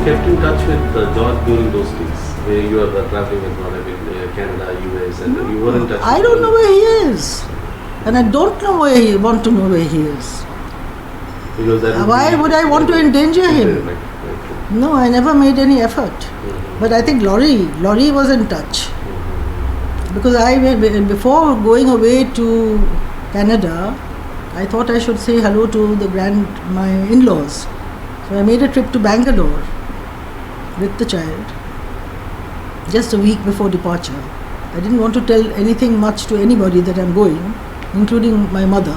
kept in touch with George during those days, where you were traveling abroad, Canada, US, and you were in touch? I don't know where he is. And I don't know want to know where he is. Because why would I want to endanger him? Right. No, I never made any effort. But I think Laurie was in touch. Because before going away to Canada, I thought I should say hello to my in-laws. So I made a trip to Bangalore with the child, just a week before departure. I didn't want to tell anything much to anybody that I'm going, including my mother,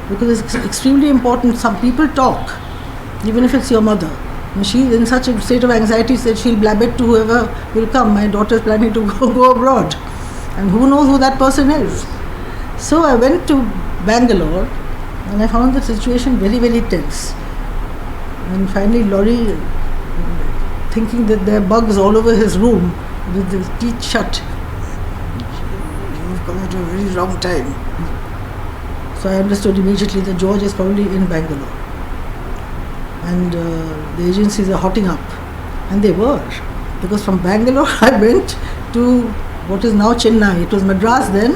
because it's extremely important. Some people talk, even if it's your mother. And she's in such a state of anxiety that she'll blab it to whoever will come. My daughter's planning to go abroad, and who knows who that person is. So I went to Bangalore and I found the situation very, very tense. And finally Laurie, thinking that there are bugs all over his room with his teeth shut, you've come at a very wrong time. So I understood immediately that George is probably in Bangalore. And the agencies are hotting up. And they were. Because from Bangalore I went to what is now Chennai. It was Madras then,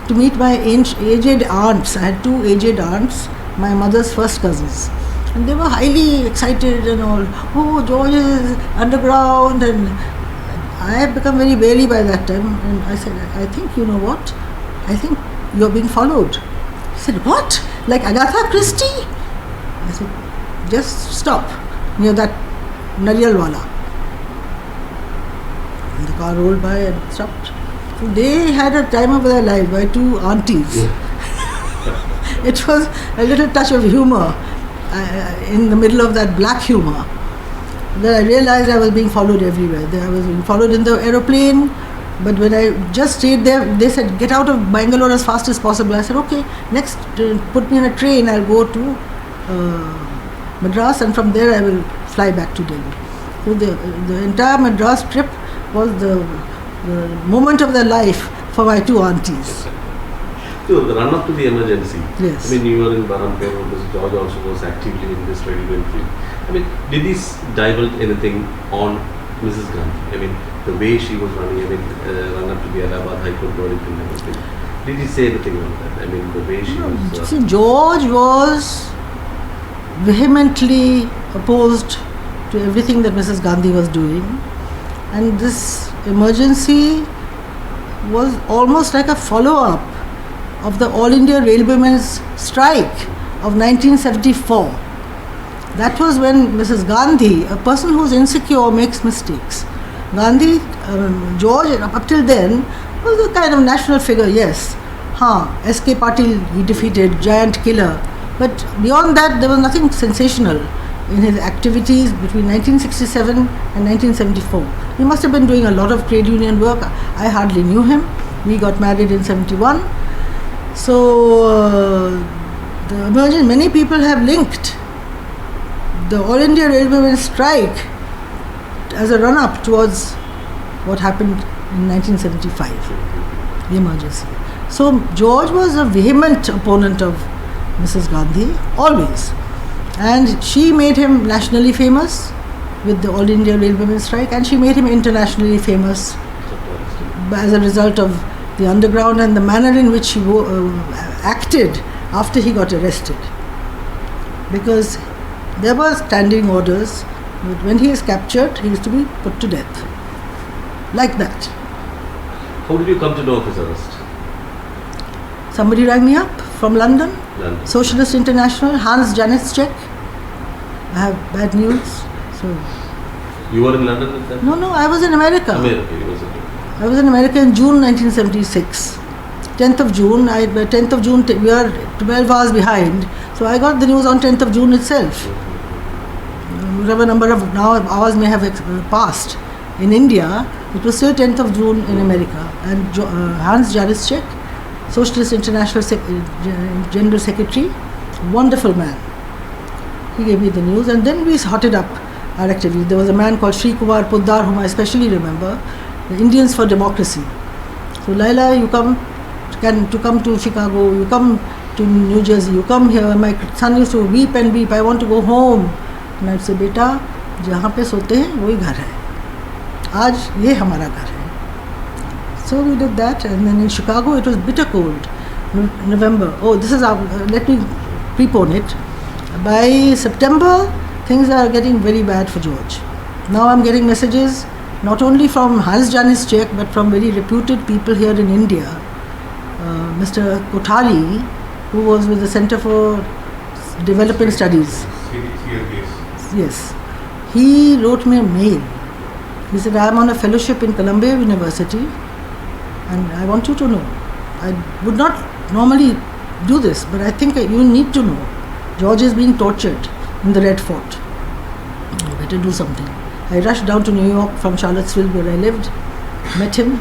to meet my aged aunts. I had two aged aunts, my mother's first cousins. And they were highly excited and all. Oh, George is underground. And I had become very wary by that time. And I said, I think, you know what? I think you're being followed. He said, what? Like Agatha Christie? I said, just stop near that Nariyalwala. And the car rolled by and stopped. So they had a time of their life by two aunties. It was a little touch of humor in the middle of that black humor. Then I realized I was being followed everywhere. I was being followed in the aeroplane, but when I just stayed there, they said, get out of Bangalore as fast as possible. I said, okay, next put me in a train, I'll go to Madras, and from there I will fly back to Delhi. So the entire Madras trip was the moment of their life for my two aunties. So the run up to the emergency. Yes. I mean, you were in Barampur, because George also was actively in this ready-made field. I mean, did he divulge anything on Mrs. Gandhi? I mean, the way she was running, run up to the Allahabad High Court verdict and everything. Did he say anything on that? I mean, the way she was... See, George was vehemently opposed to everything that Mrs. Gandhi was doing, and this emergency was almost like a follow-up of the All India Railwaymen's strike of 1974. That was when Mrs. Gandhi, a person who's insecure, makes mistakes. Gandhi, George, up till then, was a kind of national figure, yes. S.K. Patil, he defeated, giant killer. But beyond that, there was nothing sensational in his activities between 1967 and 1974. He must have been doing a lot of trade union work. I hardly knew him. We got married in 71. So, many people have linked the All India Railwaymen's strike as a run-up towards what happened in 1975, the emergency. So, George was a vehement opponent of Mrs. Gandhi, always. And she made him nationally famous with the All India Railwaymen's strike, and she made him internationally famous as a result of the underground and the manner in which he acted after he got arrested. Because there were standing orders that when he is captured, he is to be put to death. Like that. How did you come to know of his arrest? Somebody rang me up from London. Socialist International, Hans Janitschek. I have bad news. So you were in London at that? No, I was in America. I was in America in June 1976. 10th of June, by 10th of June, we are 12 hours behind. So I got the news on 10th of June itself. Whatever number of hours may have passed in India, it was still 10th of June in America. And Hans Janitschek, Socialist International General Secretary, wonderful man. He gave me the news, and then we hotted up our activity. There was a man called Sri Kumar Poddar, whom I especially remember, the Indians for Democracy. So, Leila, you come to Chicago, you come to New Jersey, you come here. My son used to weep and weep, I want to go home. And I'd say, Beta, जहाँ पे सोते हैं वही घर है, आज ये हमारा घर है. So we did that, and then in Chicago it was bitter cold. November. Oh, this is let me prepone it. By September, things are getting very bad for George. Now I'm getting messages not only from Hans Janis Czech but from very reputed people here in India. Mr. Kothari, who was with the Center for Development Studies. Yes. He wrote me a mail. He said, I am on a fellowship in Columbia University and I want you to know. I would not normally do this, but I think you need to know. George is being tortured in the Red Fort. You better do something. I rushed down to New York from Charlottesville where I lived, met him,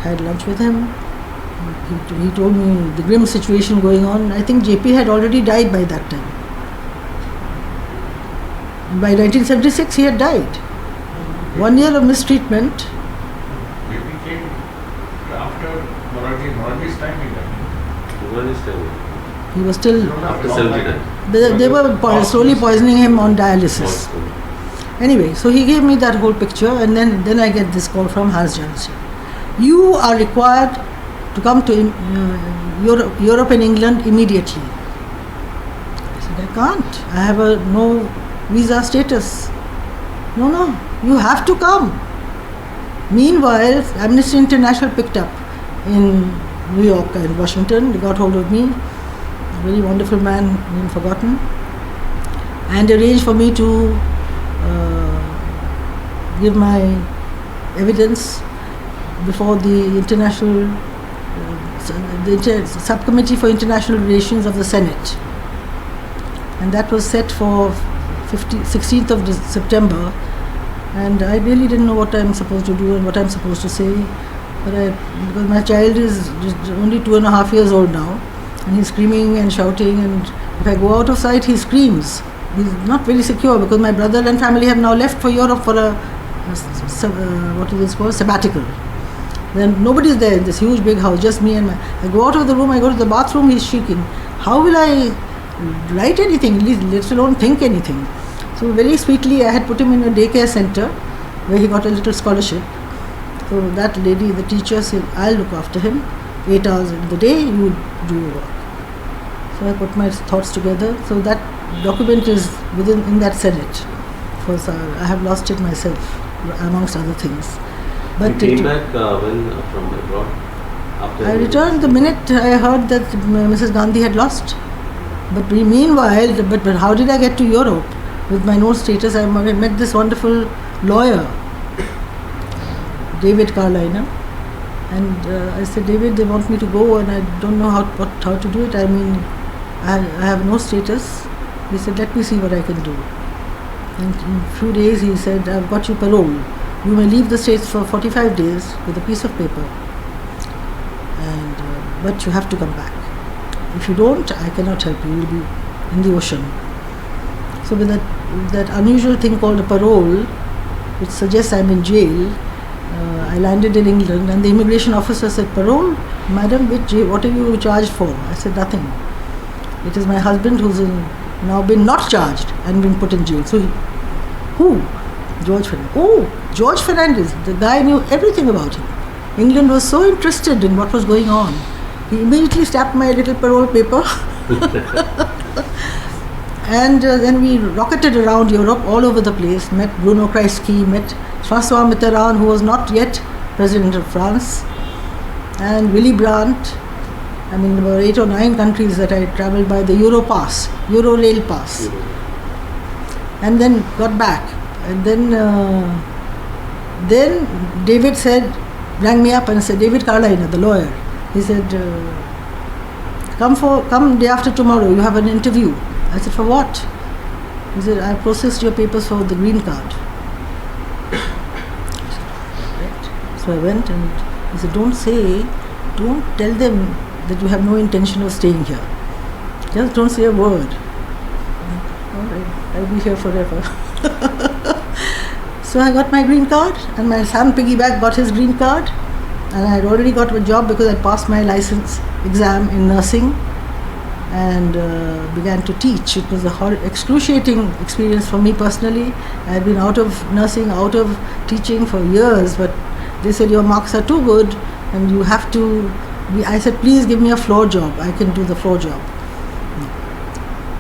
had lunch with him. He told me the grim situation going on. I think JP had already died by that time. By 1976 he had died. 1 year of mistreatment. JP came after Morarji's time he died. He was still... After 79. They were slowly poisoning him on dialysis. Anyway, so he gave me that whole picture, and then I get this call from Hans Jansi. You are required to come to Europe and England immediately. I said, I can't. I have no visa status. No, you have to come. Meanwhile, Amnesty International picked up in New York and Washington. They got hold of me, a very wonderful man named Forgotten, and arranged for me to give my evidence before the subcommittee for international relations of the Senate, and that was set for 16th of September. And I really didn't know what I'm supposed to do and what I'm supposed to say, but because my child is just only 2.5 years old now, and he's screaming and shouting, and if I go out of sight he screams. He's not very secure because my brother and family have now left for Europe for a what is this called, sabbatical. Then nobody's there in this huge big house, just me and I go out of the room, I go to the bathroom, he's shrieking. How will I write anything, let alone think anything? So very sweetly I had put him in a daycare center where he got a little scholarship. So that lady, the teacher, said, I'll look after him 8 hours in the day, you do your work. So I put my thoughts together. So that document is in that Senate. First, I have lost it myself, amongst other things. But you came back when from abroad? After I returned the minute I heard that Mrs. Gandhi had lost. But meanwhile, but how did I get to Europe? With my no status, I met this wonderful lawyer, David Carliner. And I said, David, they want me to go and I don't know how to do it. I mean, I have no status. He said, let me see what I can do. And in a few days he said, I've got you parole. You may leave the States for 45 days with a piece of paper. And but you have to come back. If you don't, I cannot help you. You'll be in the ocean. So with that unusual thing called a parole, which suggests I'm in jail, I landed in England and the immigration officer said, parole? Madam, what are you charged for? I said, nothing. It is my husband who's now been not charged and been put in jail. So who? George Fernandes. Oh, George Fernandes. The guy knew everything about him. England was so interested in what was going on. He immediately stamped my little parole paper. And then we rocketed around Europe, all over the place, met Bruno Kreisky, met François Mitterrand, who was not yet President of France, and Willy Brandt. I mean, there were 8 or 9 countries that I travelled by the Euro-Rail pass. And then got back. And then David rang me up and said, David Carliner, the lawyer, he said, come day after tomorrow, you have an interview. I said, for what? He said, I processed your papers for the green card. So I went and he said, don't tell them that you have no intention of staying here. Just don't say a word. All right, I'll be here forever. So I got my green card and my son piggyback got his green card, and I had already got a job because I passed my license exam in nursing. and began to teach. It was a excruciating experience for me personally. I had been out of nursing, out of teaching for years, but they said your marks are too good and you have to be. I said, please give me a floor job. I can do the floor job.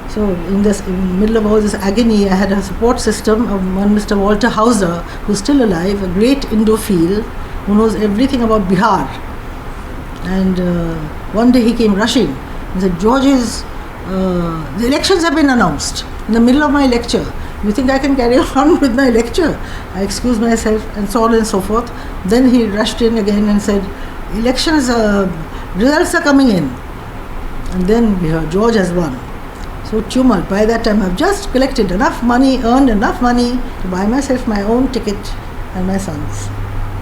So in the middle of all this agony, I had a support system of one Mr. Walter Hauser, who's still alive, a great Indophile who knows everything about Bihar. And one day he came rushing and said, George's, the elections have been announced in the middle of my lecture. You think I can carry on with my lecture? I excused myself and so on and so forth. Then he rushed in again and said, elections, results are coming in. And then we heard, George has won. So tumult. By that time I've just collected enough money, earned enough money to buy myself my own ticket and my son's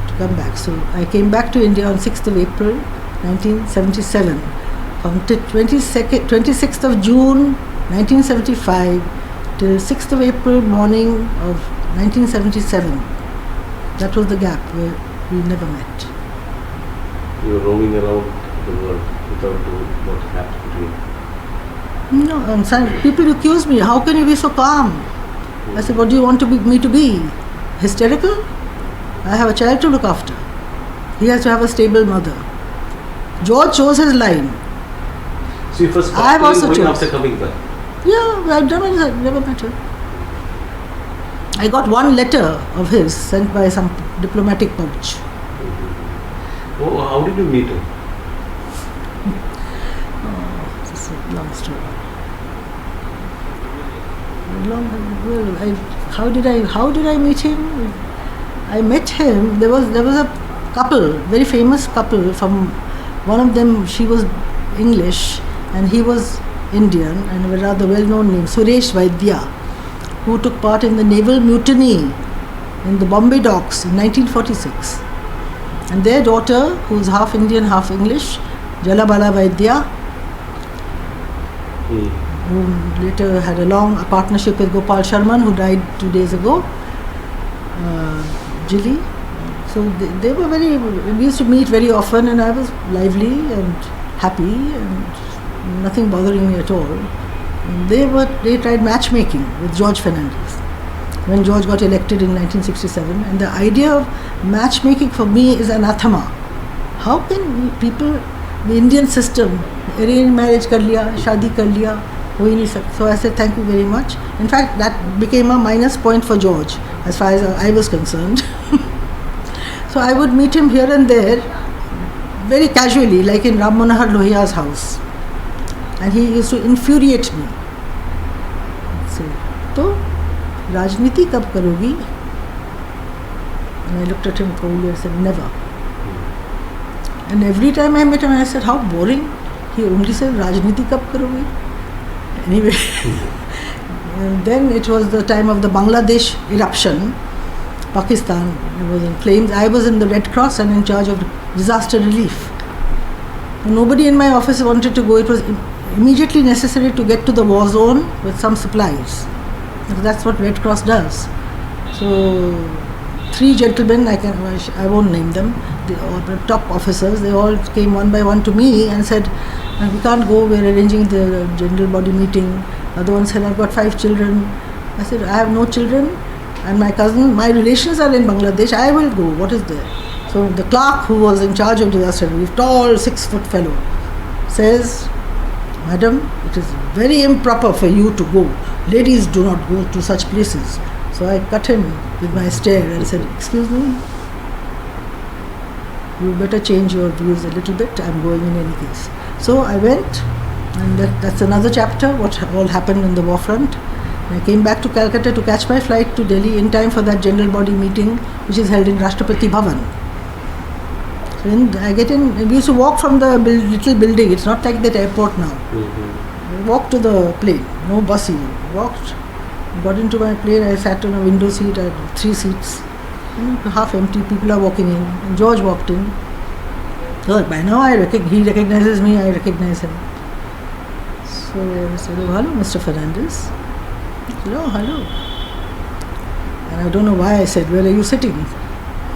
to come back. So I came back to India on 6th of April 1977. From 26th of June 1975 till 6th of April morning of 1977. That was the gap where we never met. You were roaming around the world without knowing what happened between. No, and people accuse me, how can you be so calm? I said, what do you want me to be? Hysterical? I have a child to look after. He has to have a stable mother. George chose his line. So you first I have also going chose. after coming back? Yeah, I've done it, I've never met her. I got one letter of his sent by some diplomatic pouch. Oh, how did you meet her? It's a long story. How did I meet him? I met him. There was a couple, very famous couple. From one of them, she was English and he was Indian, and a rather well-known name, Suresh Vaidya, who took part in the naval mutiny in the Bombay docks in 1946. And their daughter, who is half Indian, half English, Jalabala Vaidya, who later had a long partnership with Gopal Sharman, who died 2 days ago, Jilly. So they were we used to meet very often, and I was lively and happy and nothing bothering me at all. And they tried matchmaking with George Fernandes when George got elected in 1967, and the idea of matchmaking for me is anathema. How can people, the Indian system, arranged marriage kar liya, shadi kar liya, ho hi nahi sakta. So I said thank you very much. In fact, that became a minus point for George as far as I was concerned. So I would meet him here and there very casually, like in Ram Manohar Lohia's house, and he used to infuriate me. So, Rajniti kab karogi? And I looked at him coldly and said, never. And every time I met him, I said, how boring. He only said, Rajniti kab karogi? Anyway, and then it was the time of the Bangladesh eruption. Pakistan was in flames. I was in the Red Cross and in charge of disaster relief. And nobody in my office wanted to go. It was immediately necessary to get to the war zone with some supplies. That's what Red Cross does. So 3 gentlemen, I won't name them, the top officers, they all came one by one to me and said, we can't go, we're arranging the general body meeting. Other one said, I've got 5 children. I said, I have no children, and my relations are in Bangladesh, I will go, what is there? So the clerk who was in charge of disaster relief, tall 6-foot fellow, says, Madam, it is very improper for you to go. Ladies do not go to such places. So I cut him with my stare and said, excuse me, you better change your views a little bit, I'm going in any case. So I went, and that's another chapter, what all happened in the war front. I came back to Calcutta to catch my flight to Delhi in time for that general body meeting, which is held in Rashtrapati Bhavan. So I get in, we used to walk from the little building, it's not like that airport now. I walked to the plane, no bus even. Walked, got into my plane, I sat on a window seat, I had 3 seats, half empty, people are walking in, and George walked in. So by now he recognizes me, I recognize him. So I said, oh, hello, Mr. Fernandes. He said, oh, hello. And I don't know why I said, where are you sitting?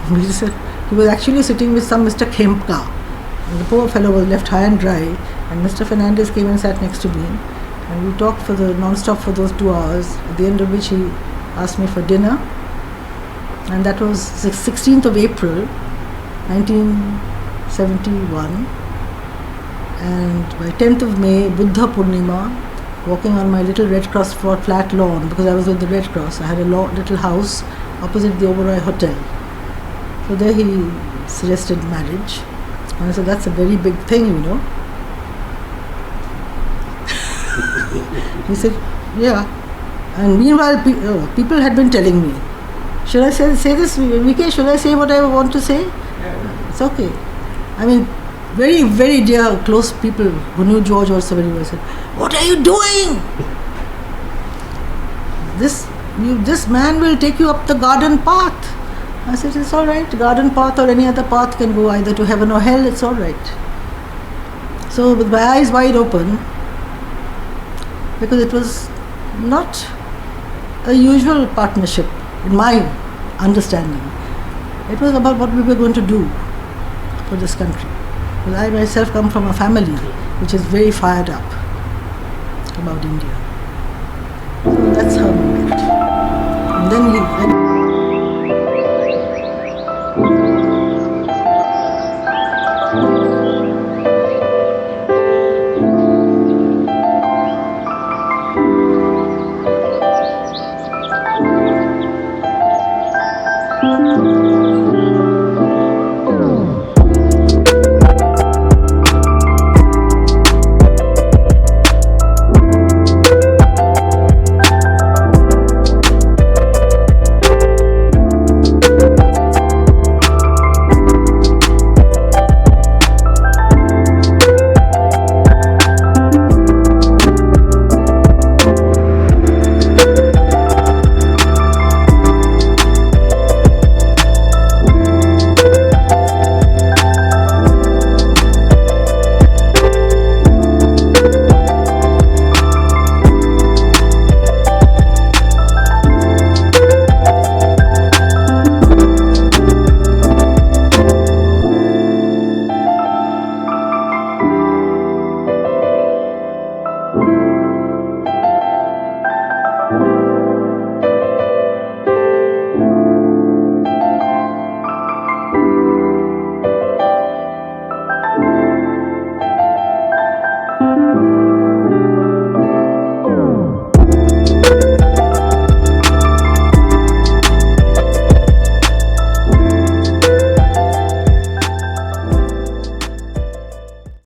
He said, he was actually sitting with some Mr. Khempka. And the poor fellow was left high and dry. And Mr. Fernandes came and sat next to me, and we talked for the non-stop for those 2 hours, at the end of which he asked me for dinner. And that was 16th of April 1971, and by 10th of May, Buddha Purnima, walking on my little Red Cross flat lawn, because I was with the Red Cross. I had a little house opposite the Oberoi Hotel. So there he suggested marriage. And I said, that's a very big thing, you know. He said, yeah. And meanwhile, people had been telling me, should I say this, VK, should I say what I want to say? Yeah. It's okay. I mean, very, very dear, close people who knew George also very well said, what are you doing? This man will take you up the garden path. I said, it's all right. Garden path or any other path can go either to heaven or hell. It's all right. So with my eyes wide open, because it was not a usual partnership in my understanding. It was about what we were going to do for this country. Because I myself come from a family which is very fired up about India. So that's how we met. And then